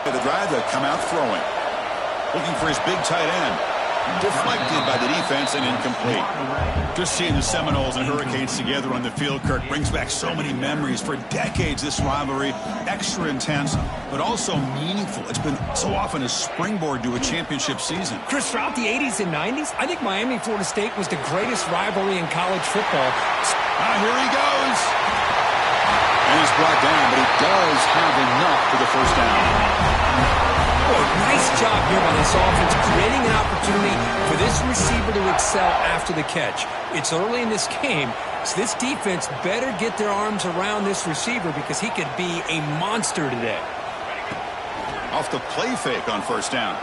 The drive to come out throwing. Looking for his big tight end. Deflected by the defense and incomplete. Just seeing the Seminoles and Hurricanes together on the field, Kirk, brings back so many memories. For decades, this rivalry, extra intense, but also meaningful. It's been so often a springboard to a championship season. Chris, throughout the 80s and 90s, I think Miami-Florida State was the greatest rivalry in college football. Here he goes. And he's brought down, but he does have enough for the first down. Boy, nice job here by this offense, creating an opportunity for this receiver to excel after the catch. It's early in this game, so this defense better get their arms around this receiver because he could be a monster today. Off the play fake on first down.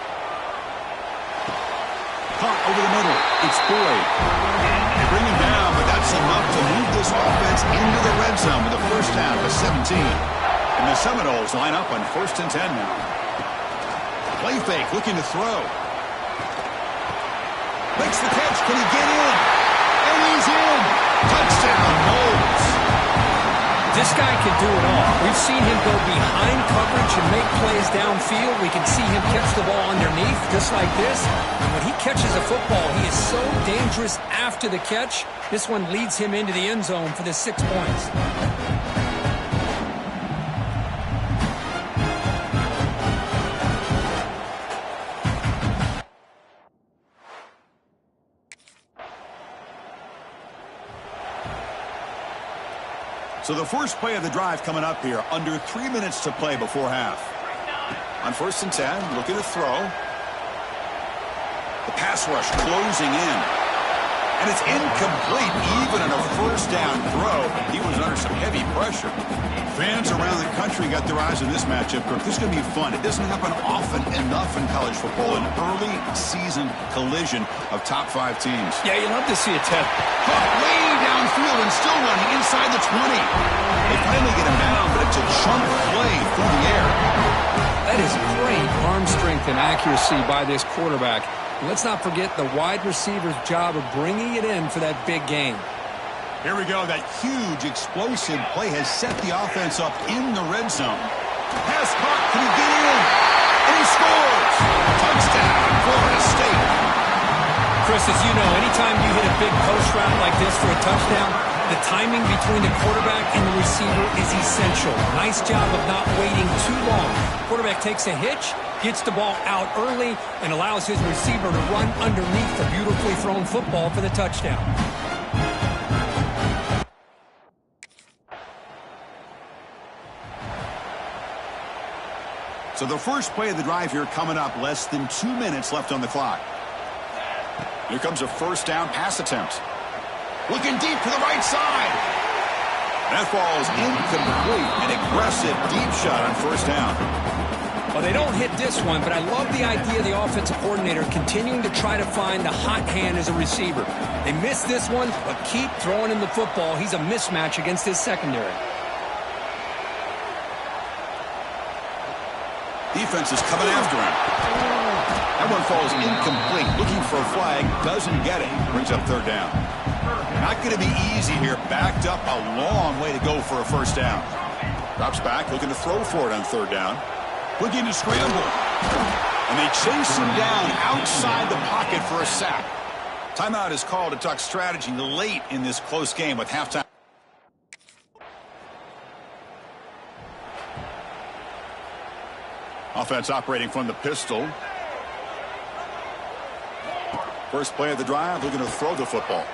Caught over the middle. It's Boyd. They bring him down, but that's enough to move this offense into the red zone with a first down to 17. And the Seminoles line up on 1st and 10 now. Play fake, looking to throw. Makes the catch. Can he get in? And he's in. Touchdown, Noles. This guy can do it all. We've seen him go behind coverage and make plays downfield. We can see him catch the ball underneath, just like this. And when he catches a football, he is so dangerous after the catch. This one leads him into the end zone for the 6 points. So the first play of the drive coming up here, under 3 minutes to play before half. On 1st and 10, looking to throw. The pass rush closing in. And it's incomplete, even on a first down throw. He was under some heavy pressure. Fans around the country got their eyes on this matchup. This is going to be fun. It doesn't happen often enough in college football, an early season collision of top 5 teams. Yeah, you love to see a test. Caught way downfield and still running inside the 20. They finally get him down, but it's a chunk play through the air. That is great arm strength and accuracy by this quarterback. And let's not forget the wide receiver's job of bringing it in for that big game. Here we go. That huge, explosive play has set the offense up in the red zone. Pass caught. Can he get in? And he scores. Touchdown, Florida State. Chris, as you know, anytime you hit a big post route like this for a touchdown, the timing between the quarterback and the receiver is essential. Nice job of not waiting too long. Quarterback takes a hitch, gets the ball out early, and allows his receiver to run underneath the beautifully thrown football for the touchdown. So the first play of the drive here coming up, less than 2 minutes left on the clock. Here comes a first down pass attempt. Looking deep to the right side. That ball is incomplete. An aggressive deep shot on first down. Well, they don't hit this one, but I love the idea of the offensive coordinator continuing to try to find the hot hand as a receiver. They missed this one, but keep throwing him the football. He's a mismatch against his secondary. Defense is coming after him. That one falls incomplete. Looking for a flag. Doesn't get it. Brings up third down. Not going to be easy here. Backed up a long way to go for a first down. Drops back. Looking to throw for it on third down. Looking to scramble. And they chase him down outside the pocket for a sack. Timeout is called to talk strategy late in this close game with halftime. Offense operating from the pistol. First play of the drive, looking to throw the football.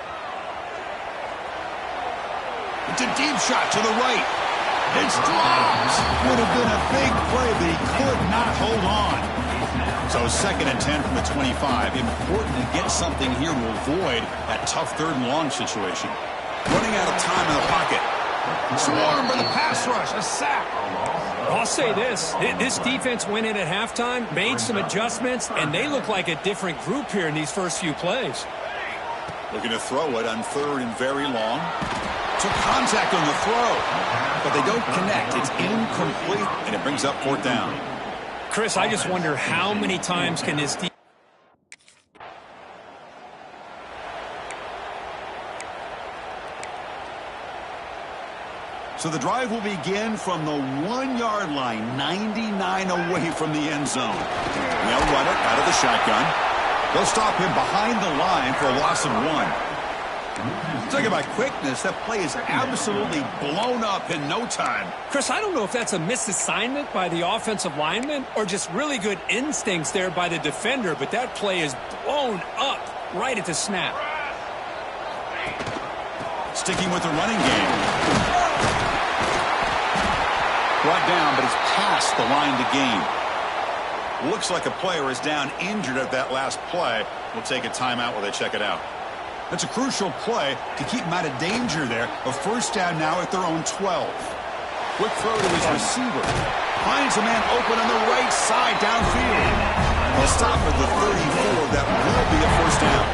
It's a deep shot to the right. It's dropped. Would have been a big play, but he could not hold on. So 2nd and 10 from the 25. Important to get something here to avoid that tough 3rd and long situation. Running out of time in the pocket. Swarm by the pass rush. A sack. I'll say this defense went in at halftime, made some adjustments, and they look like a different group here in these first few plays. Looking to throw it on 3rd and very long. Took contact on the throw, but they don't connect. It's incomplete, and it brings up 4th down. Chris, I just wonder how many times can this defense... So the drive will begin from the 1-yard line, 99 away from the end zone. They'll run it out of the shotgun. They'll stop him behind the line for a loss of 1. Talking about quickness, that play is absolutely blown up in no time. Chris, I don't know if that's a misassignment by the offensive lineman or just really good instincts there by the defender, but that play is blown up right at the snap. Sticking with the running game. Brought down, but it's past the line to gain. Looks like a player is down injured at that last play. We'll take a timeout while they check it out. That's a crucial play to keep them out of danger there. A first down now at their own 12. Quick throw to his receiver. Finds a man open on the right side downfield. He'll stop at the 34. That will be a first down.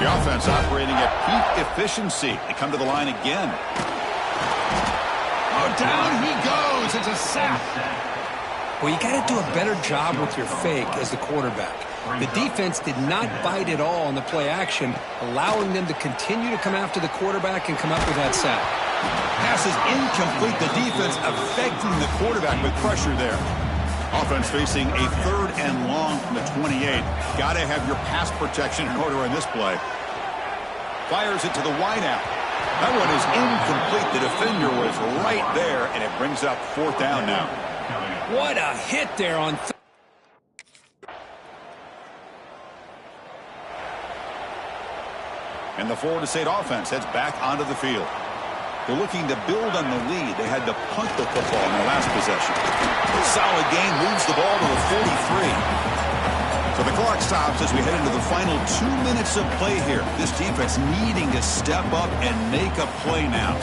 The offense operating at peak efficiency. They come to the line again. Oh, down he goes. It's a sack. Well, you got to do a better job with your fake as the quarterback. The defense did not bite at all on the play action, allowing them to continue to come after the quarterback and come up with that sack. Pass is incomplete. The defense affecting the quarterback with pressure there. Offense facing a 3rd and long from the 28. Got to have your pass protection in order in this play. Fires it to the wideout. That one is incomplete. The defender was right there, and it brings up 4th down now. What a hit there on And the Florida State offense heads back onto the field. They're looking to build on the lead. They had to punt the football in their last possession. A solid gain moves the ball to the 43. So the clock stops as we head into the final 2 minutes of play here. This defense needing to step up and make a play now.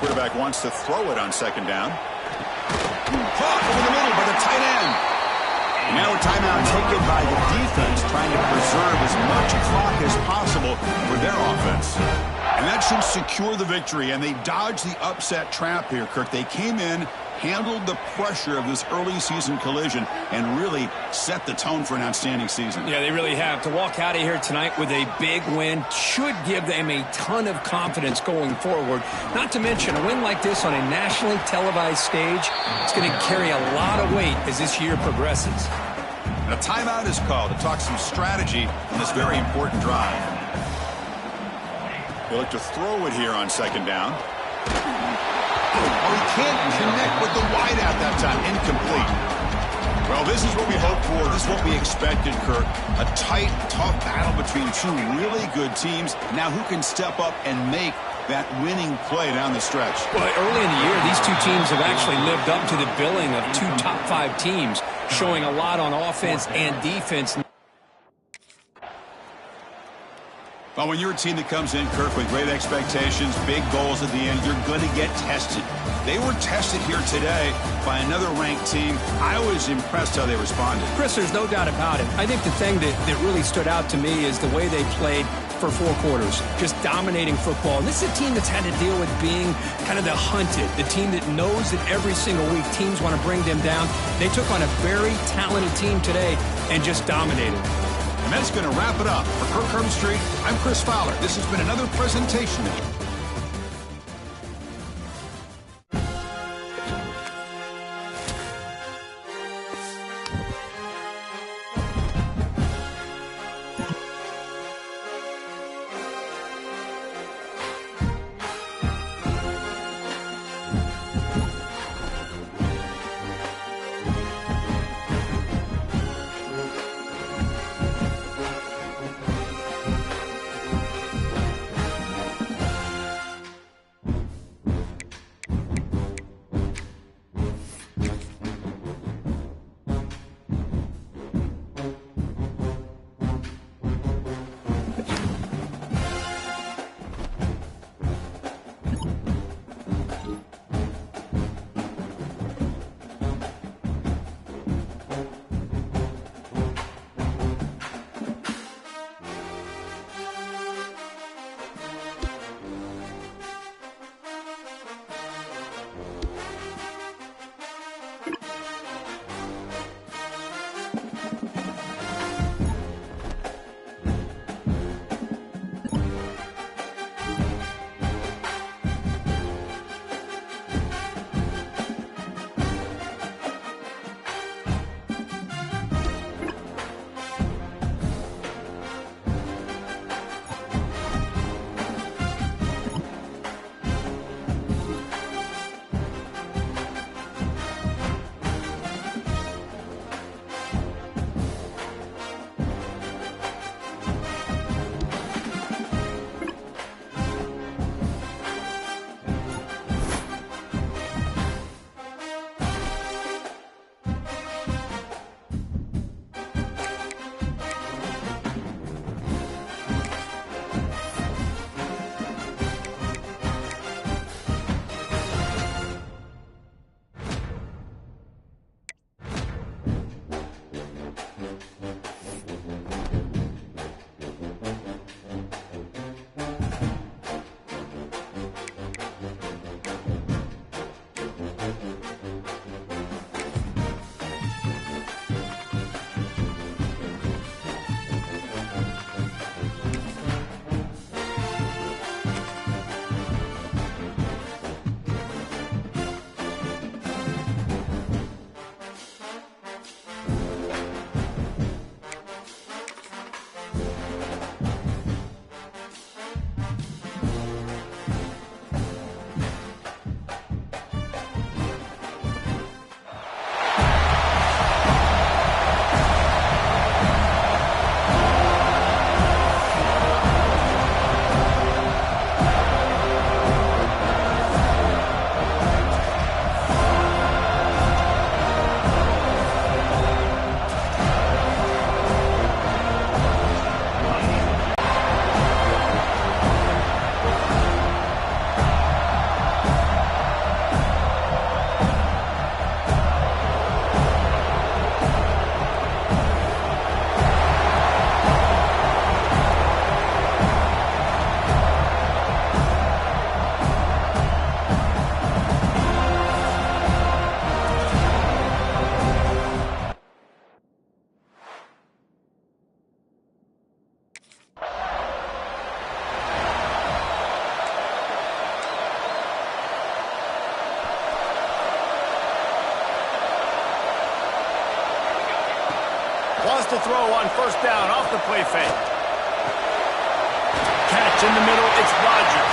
Quarterback wants to throw it on 2nd down. Caught over the middle by the tight end. Now a timeout taken by the defense, trying to preserve as much clock as possible for their offense. And that should secure the victory, and they dodged the upset trap here, Kirk. They came in, handled the pressure of this early season collision, and really set the tone for an outstanding season. Yeah, they really have. To walk out of here tonight with a big win should give them a ton of confidence going forward. Not to mention, a win like this on a nationally televised stage, it's going to carry a lot of weight as this year progresses. And a timeout is called to talk some strategy on this very important drive. They look to throw it here on 2nd down. Oh, he can't connect with the wideout that time. Incomplete. Well, this is what we hoped for. This is what we expected, Kirk. A tight, tough battle between 2 really good teams. Now who can step up and make that winning play down the stretch? Well, early in the year, these 2 teams have actually lived up to the billing of 2 top 5 teams, showing a lot on offense and defense. Well, when you're a team that comes in, Kirk, with great expectations, big goals at the end, you're going to get tested. They were tested here today by another ranked team. I was impressed how they responded. Chris, there's no doubt about it. I think the thing that really stood out to me is the way they played for 4 quarters, just dominating football. And this is a team that's had to deal with being kind of the hunted, the team that knows that every single week teams want to bring them down. They took on a very talented team today and just dominated. And that's going to wrap it up. For Kirk Herbstreit, I'm Chris Fowler. This has been another presentation. Lost a throw on first down off the play fake. Catch in the middle, it's Rodgers.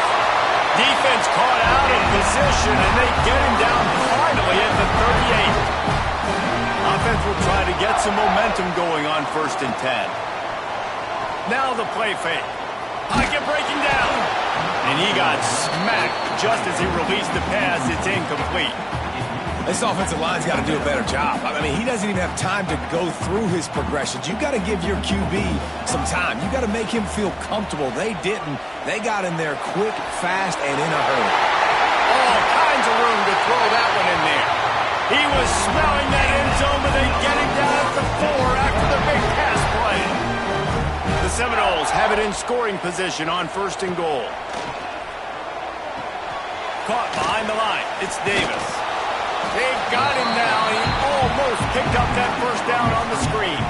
Defense caught out of position, and they get him down finally at the 38. Offense will try to get some momentum going on 1st and 10. Now the play fake. Pocket breaking down. And he got smacked just as he released the pass. It's incomplete. This offensive line's got to do a better job. I mean, he doesn't even have time to go through his progressions. You got to give your QB some time. You got to make him feel comfortable. They didn't. They got in there quick, fast, and in a hurry. All kinds of room to throw that one in there. He was smelling that end zone, but they get him down at the 4 after the big pass play. The Seminoles have it in scoring position on 1st and goal. Caught behind the line. It's Davis. They've got him now. He almost picked up that first down on the screen.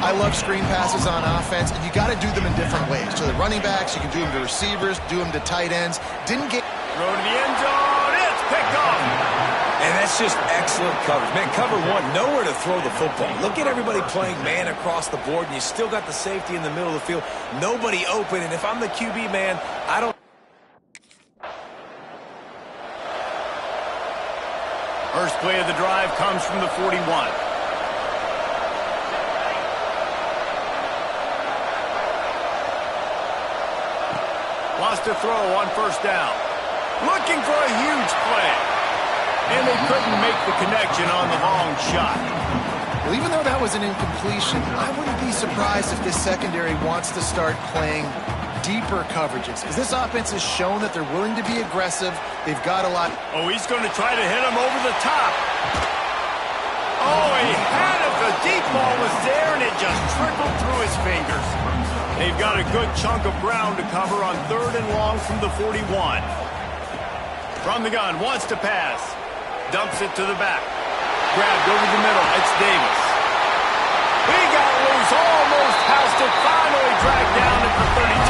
I love screen passes on offense, and you got to do them in different ways. To the running backs, you can do them to receivers, do them to tight ends. Didn't get... Throw to the end zone. It's picked off. And that's just excellent coverage. Man, cover one, nowhere to throw the football. Look at everybody playing man across the board, and you still got the safety in the middle of the field. Nobody open, and if I'm the QB, man, I don't... First play of the drive comes from the 41. Lost a throw on first down. Looking for a huge play. And they couldn't make the connection on the long shot. Well, even though that was an incompletion, I wouldn't be surprised if this secondary wants to start playing deeper coverages, because this offense has shown that they're willing to be aggressive. They've got a lot. Oh, he's going to try to hit him over the top. Oh, he had it. The deep ball was there, and it just trickled through his fingers. They've got a good chunk of ground to cover on 3rd and long from the 41. From the gun, wants to pass. Dumps it to the back. Grabbed over the middle. It's Davis. He got loose, almost housed it, finally dragged down at the 32.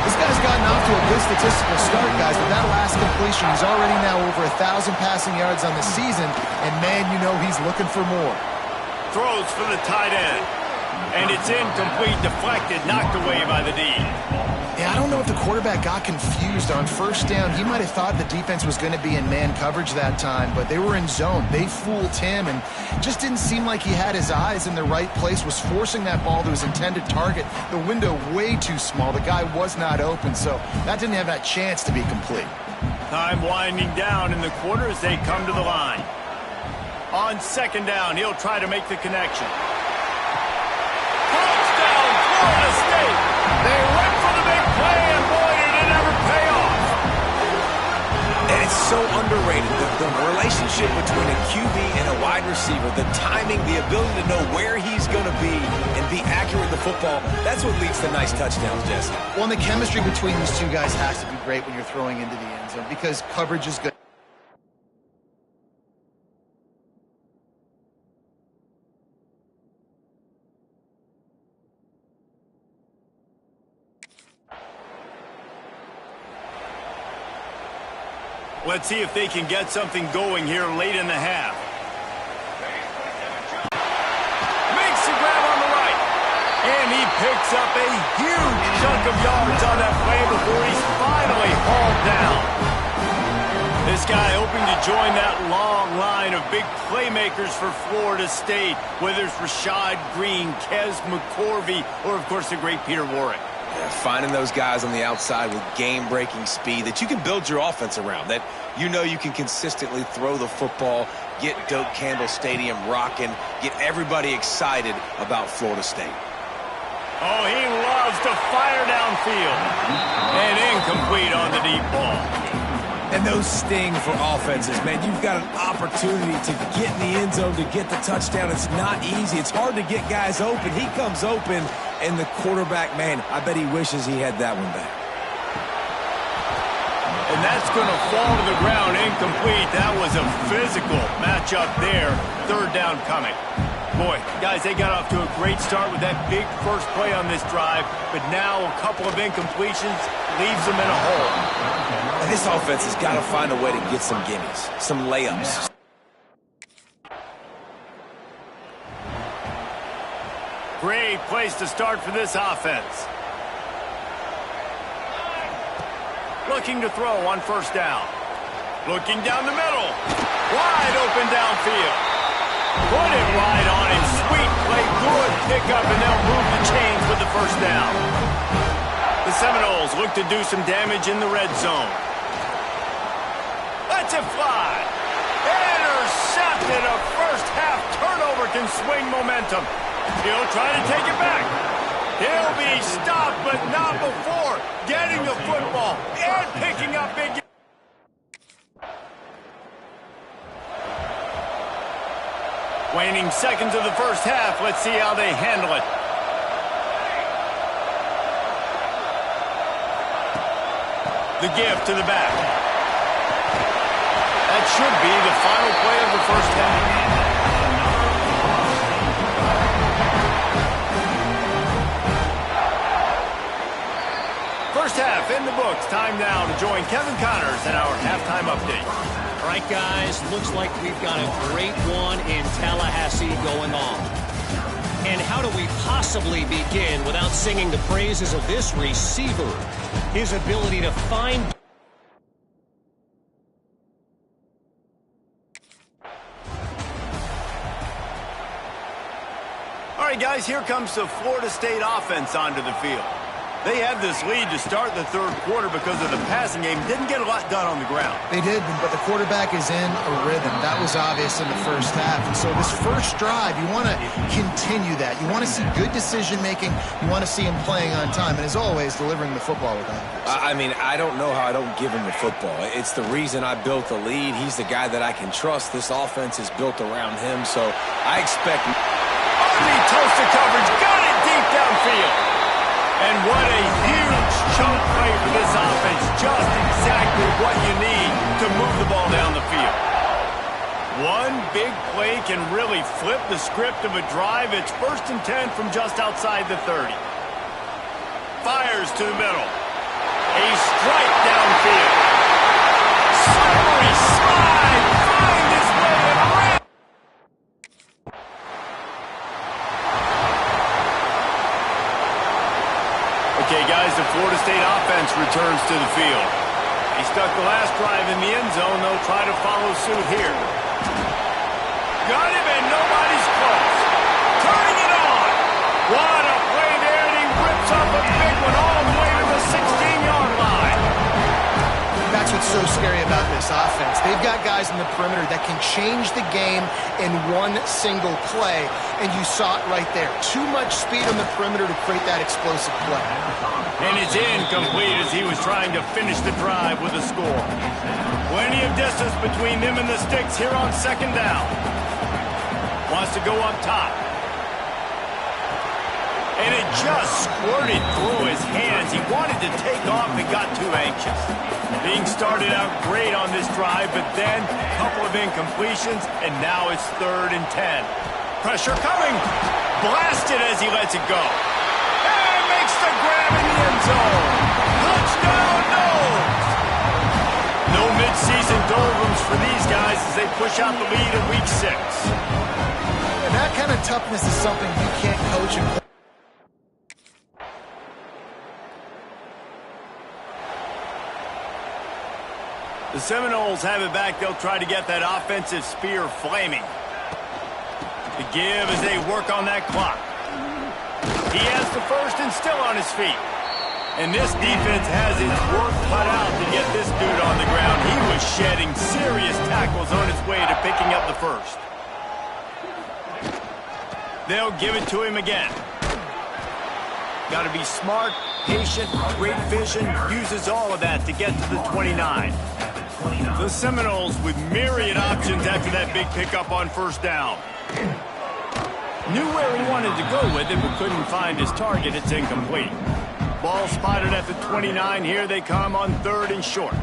This guy's gotten off to a good statistical start, guys. With that last completion, he's already now over 1,000 passing yards on the season, and man, you know he's looking for more. Throws for the tight end, and it's incomplete, deflected, knocked away by the D. Yeah, I don't know if the quarterback got confused on first down. He might have thought the defense was going to be in man coverage that time, but they were in zone. They fooled him, and just didn't seem like he had his eyes in the right place, was forcing that ball to his intended target. The window way too small. The guy was not open, so that didn't have that chance to be complete. Time winding down in the quarter as they come to the line. On 2nd down, he'll try to make the connection. Touchdown, Florida State! They went for the big play, and boy, did it ever pay off! And it's so underrated, the relationship between a QB and a wide receiver, the timing, the ability to know where he's going to be and be accurate with the football, that's what leads to nice touchdowns, Jesse. Well, and the chemistry between these two guys has to be great when you're throwing into the end zone, because coverage is good. Let's see if they can get something going here late in the half. Makes the grab on the right. And he picks up a huge chunk of yards on that play before he's finally hauled down. This guy hoping to join that long line of big playmakers for Florida State, whether it's Rashad Green, Kez McCorvey, or, of course, the great Peter Warrick. Yeah, finding those guys on the outside with game-breaking speed that you can build your offense around, that you know you can consistently throw the football, get Doak Campbell Stadium rocking, get everybody excited about Florida State. Oh, he loves to fire downfield. And incomplete on the deep ball. And those sting for offenses, man. You've got an opportunity to get in the end zone, to get the touchdown. It's not easy. It's hard to get guys open. He comes open, and the quarterback, man, I bet he wishes he had that one back. And that's going to fall to the ground incomplete. That was a physical matchup there. 3rd down coming. Boy, guys, they got off to a great start with that big first play on this drive, but now a couple of incompletions leaves them in a hole. And this offense has got to find a way to get some gimmies, some layups. Great place to start for this offense. Looking to throw on first down. Looking down the middle. Wide open downfield. Put it right on him. Sweet play. Good pickup, and they'll move the chains with the first down. The Seminoles look to do some damage in the red zone. Let's it fly. Intercepted. A first half turnover can swing momentum. He'll try to take it back. He'll be stopped, but not before getting the football and picking up big. Waning seconds of the first half. Let's see how they handle it. The give to the back. That should be the final play of the first half. First half in the books. Time now to join Kevin Connors in our halftime update. All right, guys, looks like we've got a great one in Tallahassee going on. And how do we possibly begin without singing the praises of this receiver? His ability to find... All right, guys, here comes the Florida State offense onto the field. They had this lead to start the third quarter because of the passing game. Didn't get a lot done on the ground. They did, but the quarterback is in a rhythm. That was obvious in the first half. And so this first drive, you want to continue that. You want to see good decision-making. You want to see him playing on time. And as always, delivering the football with confidence. I mean, I don't know how I don't give him the football. It's the reason I built the lead. He's the guy that I can trust. This offense is built around him, so I expect... Underneath toasted coverage, got it deep downfield. And what a huge chunk play for this offense. Just exactly what you need to move the ball down the field. One big play can really flip the script of a drive. It's 1st and 10 from just outside the 30. Fires to the middle. A strike downfield. Slippery slide. Find his way and ran. Okay, guys, the Florida State offense returns to the field. He stuck the last drive in the end zone. They'll try to follow suit here. Got him, and nobody's close. Turning it on. What a play there, and he rips up a big one all the way to the 16-yard line. That's what's so scary about this offense. They've got guys in the perimeter that can change the game in one single play, and you saw it right there. Too much speed on the perimeter to create that explosive play. And it's incomplete as he was trying to finish the drive with a score. Plenty of distance between them and the sticks here on second down. Wants to go up top. And it just squirted through his hands. He wanted to take off and got too anxious. Being started out great on this drive, but then a couple of incompletions, and now it's 3rd and 10. Pressure coming. Blasted as he lets it go. And makes the grab in the end zone. Touchdown, no! No midseason doldrums for these guys as they push out the lead in week 6. And that kind of toughness is something you can't coach and play. The Seminoles have it back. They'll try to get that offensive spear flaming. The give as they work on that clock. He has the first and still on his feet. And this defense has its work cut out to get this dude on the ground. He was shedding serious tackles on his way to picking up the first. They'll give it to him again. Got to be smart, patient, great vision. Uses all of that to get to the 29. The Seminoles with myriad options after that big pickup on first down. Knew where he wanted to go with it, but couldn't find his target. It's incomplete. Ball spotted at the 29. Here they come on 3rd and short.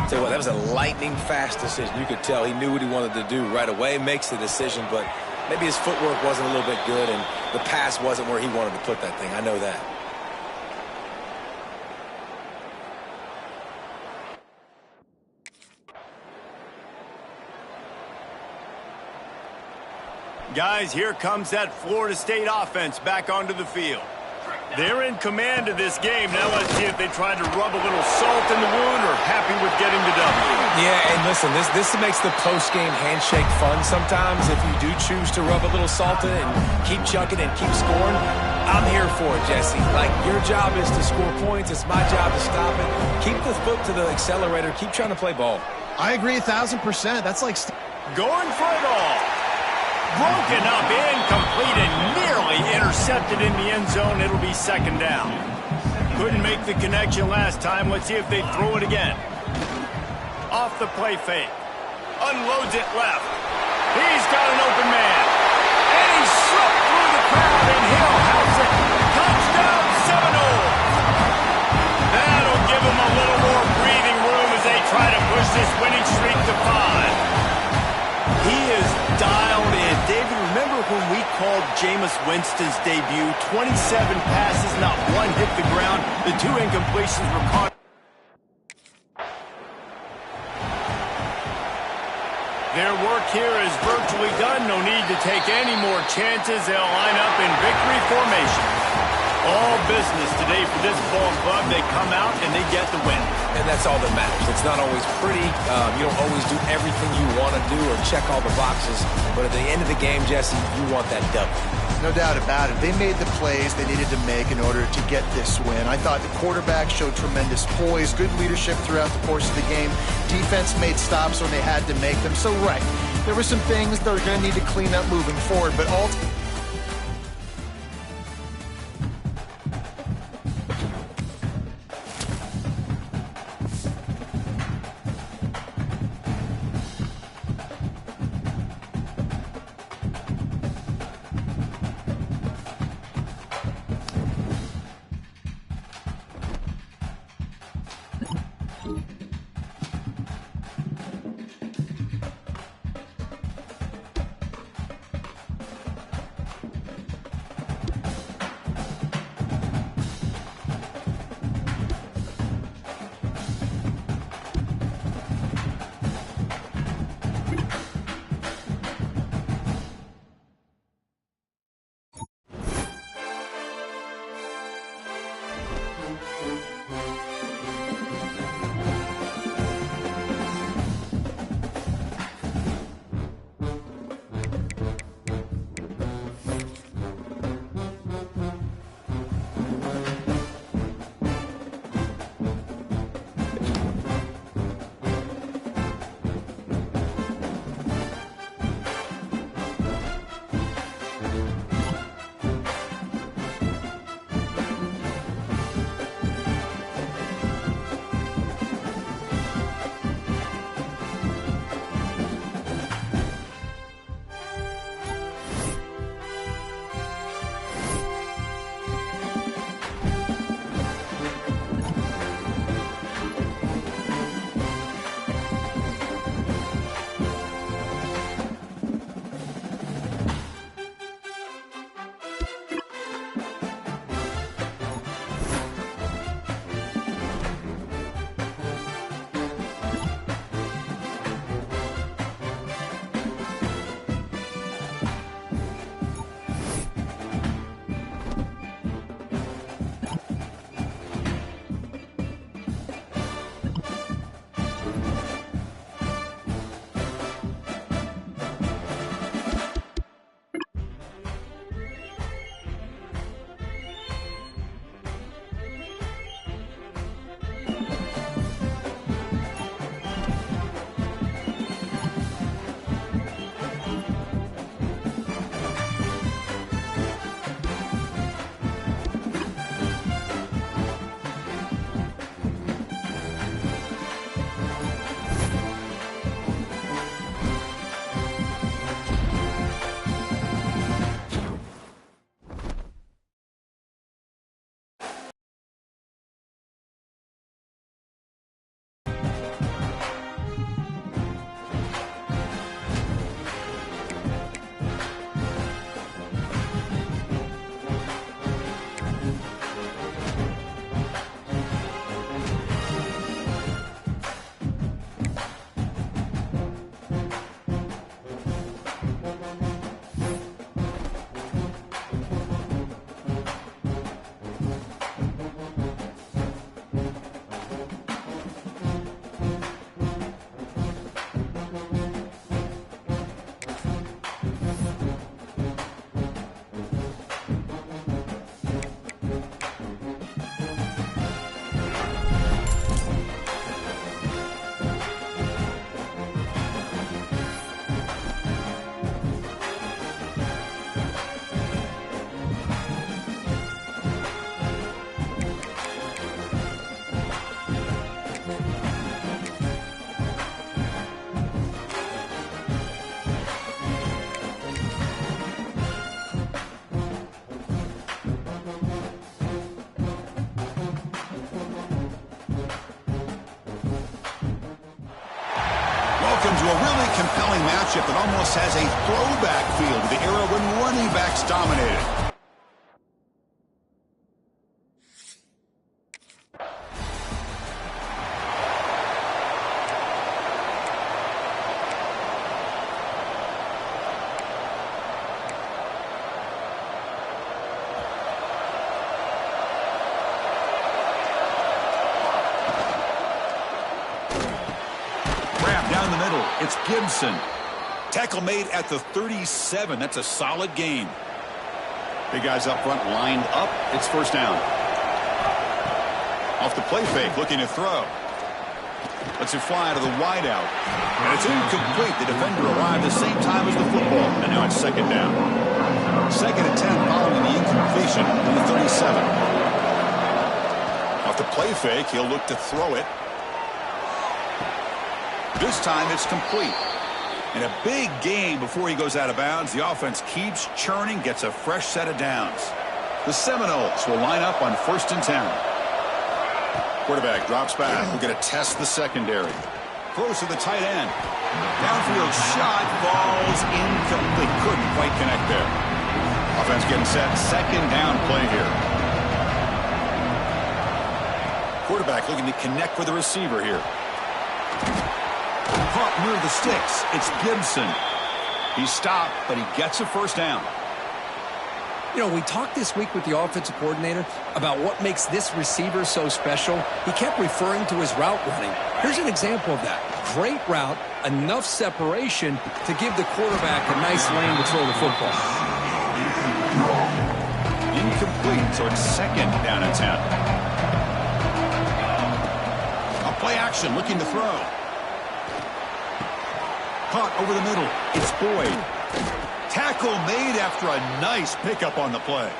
Tell you what, that was a lightning-fast decision. You could tell he knew what he wanted to do right away, makes the decision, but maybe his footwork wasn't a little bit good, and the pass wasn't where he wanted to put that thing. I know that. Guys, here comes that Florida State offense back onto the field. They're in command of this game. Now let's see if they try to rub a little salt in the wound or happy with getting the W. Yeah, and listen, this makes the post-game handshake fun sometimes. If you do choose to rub a little salt in it and keep chucking and keep scoring, I'm here for it, Jesse. Like, your job is to score points. It's my job to stop it. Keep the foot to the accelerator. Keep trying to play ball. I agree 1,000%. That's like... Going for it all. Broken up, incomplete, and nearly intercepted in the end zone. It'll be second down. Couldn't make the connection last time. Let's see if they throw it again. Off the play fake. Unloads it left. He's got an open man. And he slipped through the crowd, and Hill has it. Touchdown, Seminole. That'll give him a little more breathing room as they try to push this winning streak to 5. He is dialed in. David, remember when we called Jameis Winston's debut? 27 passes, not one hit the ground. The 2 incompletions were caught. Their work here is virtually done. No need to take any more chances. They'll line up in victory formation. All business today for this ball club. They come out and they get the win. And that's all that matters. It's not always pretty. You don't always do everything you want to do or check all the boxes. But at the end of the game, Jesse, you want that W. No doubt about it. They made the plays they needed to make in order to get this win. I thought the quarterback showed tremendous poise, good leadership throughout the course of the game. Defense made stops when they had to make them. So, right, there were some things they're going to need to clean up moving forward, but ultimately, compelling matchup that almost has a throwback feel to the era when running backs dominated. Down the middle, it's Gibson. Tackle made at the 37. That's a solid gain. Big guys up front lined up. It's first down. Off the play fake, looking to throw. Lets it fly to the wideout. And it's incomplete. The defender arrived the same time as the football. And now it's second down. Second and 10 following the incompletion in the 37. Off the play fake, he'll look to throw it. This time it's complete. And a big gain before he goes out of bounds. The offense keeps churning, gets a fresh set of downs. The Seminoles will line up on 1st and 10. Quarterback drops back. We're going to test the secondary. Throws to the tight end. Downfield shot falls incomplete. Couldn't quite connect there. Offense getting set. Second down play here. Quarterback looking to connect with the receiver here. Caught near the sticks. It's Gibson. He stopped, but he gets a first down. You know, we talked this week with the offensive coordinator about what makes this receiver so special. He kept referring to his route running. Here's an example of that. Great route, enough separation to give the quarterback a nice lane to throw the football. Incomplete, so it's second down and 10. A play action, looking to throw. Caught over the middle. It's Boyd. Tackle made after a nice pickup on the play.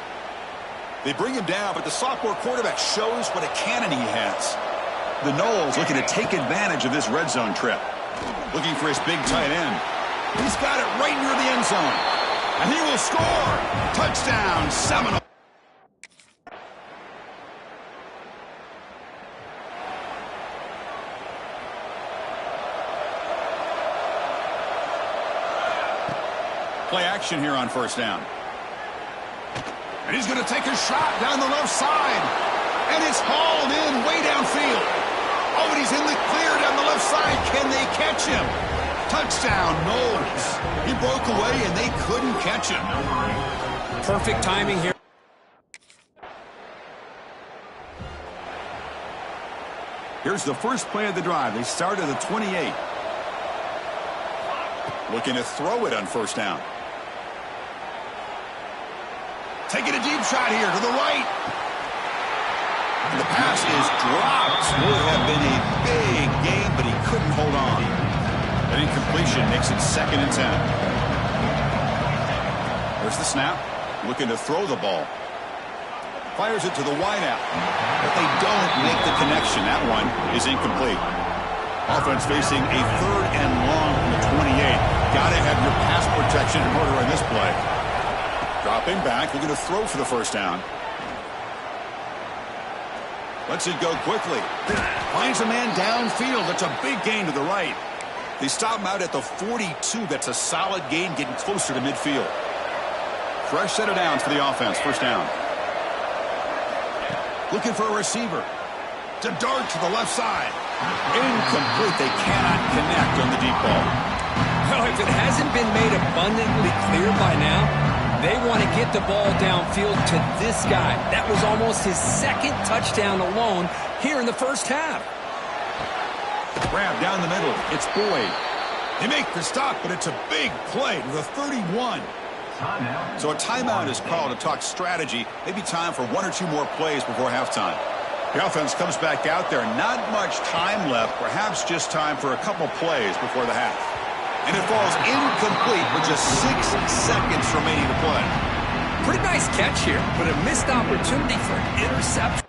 They bring him down, but the sophomore quarterback shows what a cannon he has. The Noles looking to take advantage of this red zone trip. Looking for his big tight end. He's got it right near the end zone. And he will score. Touchdown, Seminole. Play action here on first down. And he's going to take a shot down the left side. And it's hauled in way downfield. Oh, and he's in the clear down the left side. Can they catch him? Touchdown, Noles. He broke away, and they couldn't catch him. Perfect timing here. Here's the first play of the drive. They start at the 28. Looking to throw it on first down. Taking a deep shot here to the right. And the pass is dropped. Would have been a big game, but he couldn't hold on. That incompletion makes it second and 10. There's the snap. Looking to throw the ball. Fires it to the wideout. But they don't make the connection. That one is incomplete. Offense facing a third and long from the 28. Got to have your pass protection in order in this play. Dropping back, looking to throw for the first down. Lets it go quickly. Finds a man downfield. That's a big gain to the right. They stop him out at the 42. That's a solid gain, getting closer to midfield. Fresh set of downs for the offense. First down. Looking for a receiver. To dart to the left side. Incomplete. They cannot connect on the deep ball. Well, if it hasn't been made abundantly clear by now, they want to get the ball downfield to this guy. That was almost his second touchdown alone here in the first half. Grab down the middle. It's Boyd. They make the stop, but it's a big play to the 31. So a timeout is called to talk strategy. Maybe time for one or two more plays before halftime. The offense comes back out there. Not much time left. Perhaps just time for a couple plays before the half. And it falls incomplete with just 6 seconds remaining to play. Pretty nice catch here, but a missed opportunity for an interception.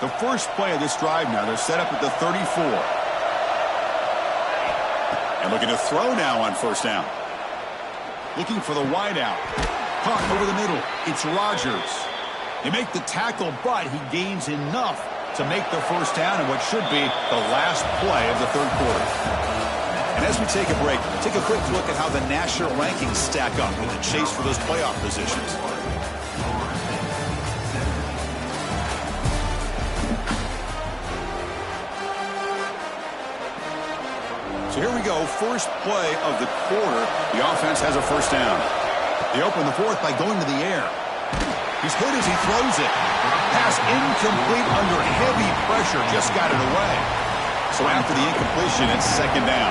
The first play of this drive now, they're set up at the 34. And looking to throw now on first down. Looking for the wideout. Caught over the middle. It's Rogers. They make the tackle, but he gains enough to make the first down in what should be the last play of the third quarter. And as we take a break, take a quick look at how the national rankings stack up in the chase for those playoff positions. So here we go, first play of the quarter. The offense has a first down. They open the fourth by going to the air. He's hit as he throws it. Pass incomplete under heavy pressure. Just got it away. So after the incompletion, it's second down.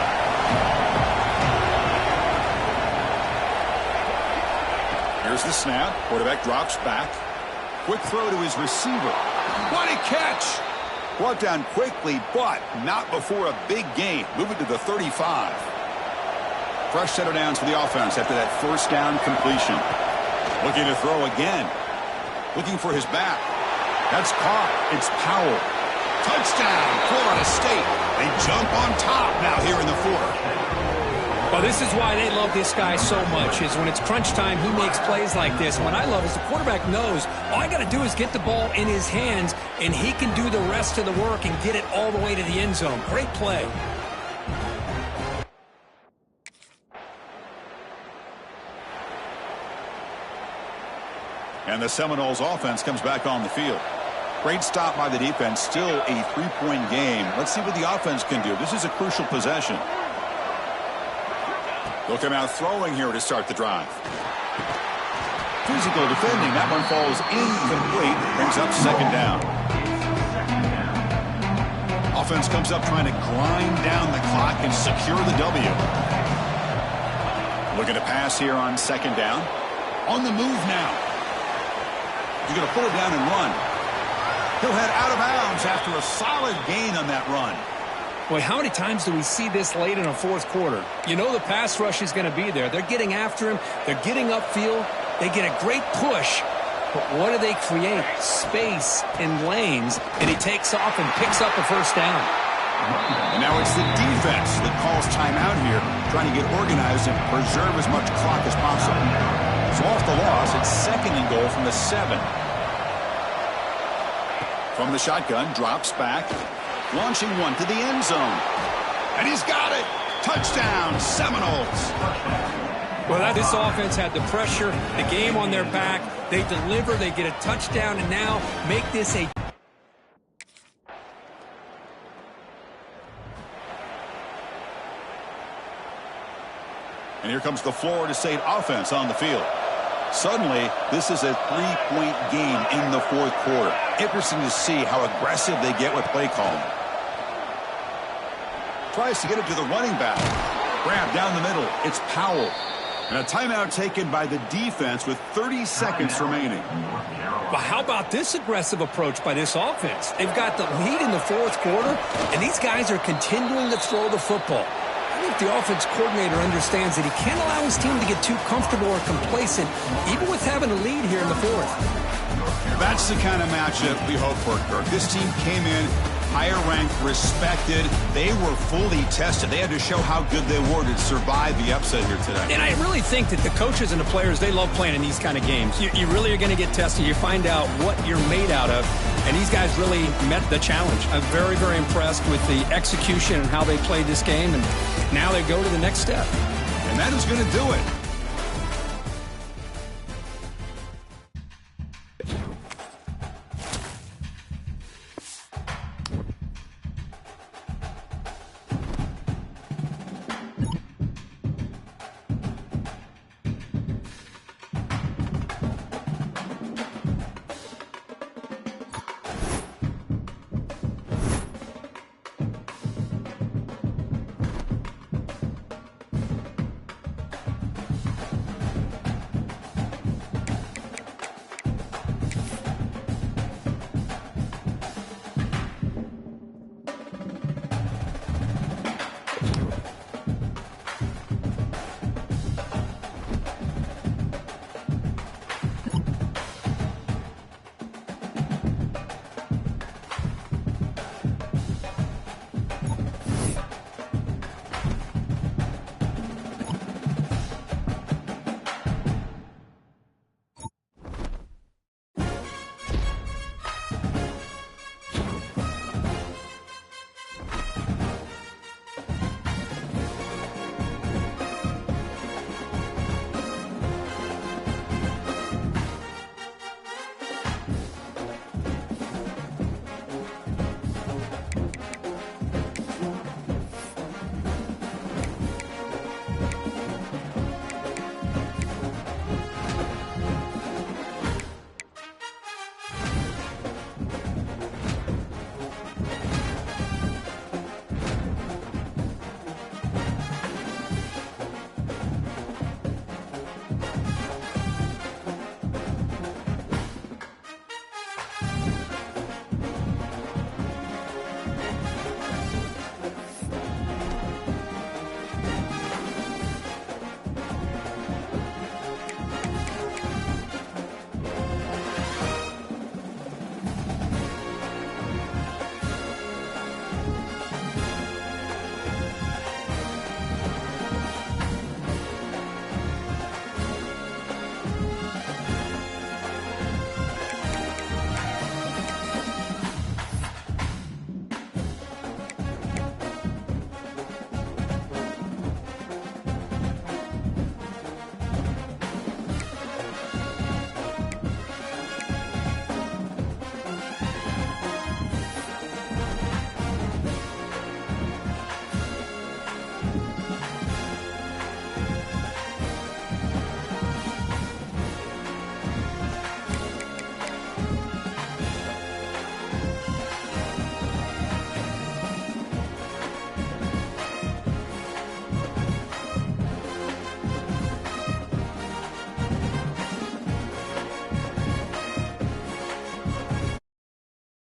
Here's the snap. Quarterback drops back. Quick throw to his receiver. What a catch! Brought down quickly, but not before a big gain. Moving to the 35. Fresh set of downs for the offense after that first down completion. Looking to throw again. Looking for his back. That's caught. It's Powell. Touchdown, Florida State. They jump on top now here in the fourth. Well, this is why they love this guy so much, is when it's crunch time, he makes plays like this. What I love is the quarterback knows all I got to do is get the ball in his hands, and he can do the rest of the work and get it all the way to the end zone. Great play. And the Seminoles offense comes back on the field. Great stop by the defense. Still a 3-point game. Let's see what the offense can do. This is a crucial possession. They'll come out throwing here to start the drive. Physical defending. That one falls incomplete. Brings up second down. Offense comes up trying to grind down the clock and secure the W. Looking to pass here on second down. On the move now. He's going to pull it down and run. He'll head out of bounds after a solid gain on that run. Boy, how many times do we see this late in a fourth quarter? You know the pass rush is going to be there. They're getting after him. They're getting upfield. They get a great push. But what do they create? Space in lanes. And he takes off and picks up a first down. And now it's the defense that calls timeout here, trying to get organized and preserve as much clock as possible. So off the loss, it's second and goal from the 7. From the shotgun, drops back. Launching one to the end zone. And he's got it. Touchdown, Seminoles. Well, this offense had the pressure, the game on their back. They deliver, they get a touchdown, and now make this a... And here comes the Florida State offense on the field. Suddenly, this is a 3-point game in the fourth quarter. Interesting to see how aggressive they get with play calling. Tries to get it to the running back. Grab down the middle. It's Powell. And a timeout taken by the defense with 30 seconds remaining. Well, how about this aggressive approach by this offense? They've got the lead in the fourth quarter, and these guys are continuing to throw the football. I think the offense coordinator understands that he can't allow his team to get too comfortable or complacent, even with having a lead here in the fourth. That's the kind of matchup we hope for, Kirk. This team came in higher ranked, respected. They were fully tested. They had to show how good they were to survive the upset here today. And I really think that the coaches and the players, they love playing in these kind of games. You really are going to get tested. You find out what you're made out of. And these guys really met the challenge. I'm very, very impressed with the execution and how they played this game. And now they go to the next step. And that is going to do it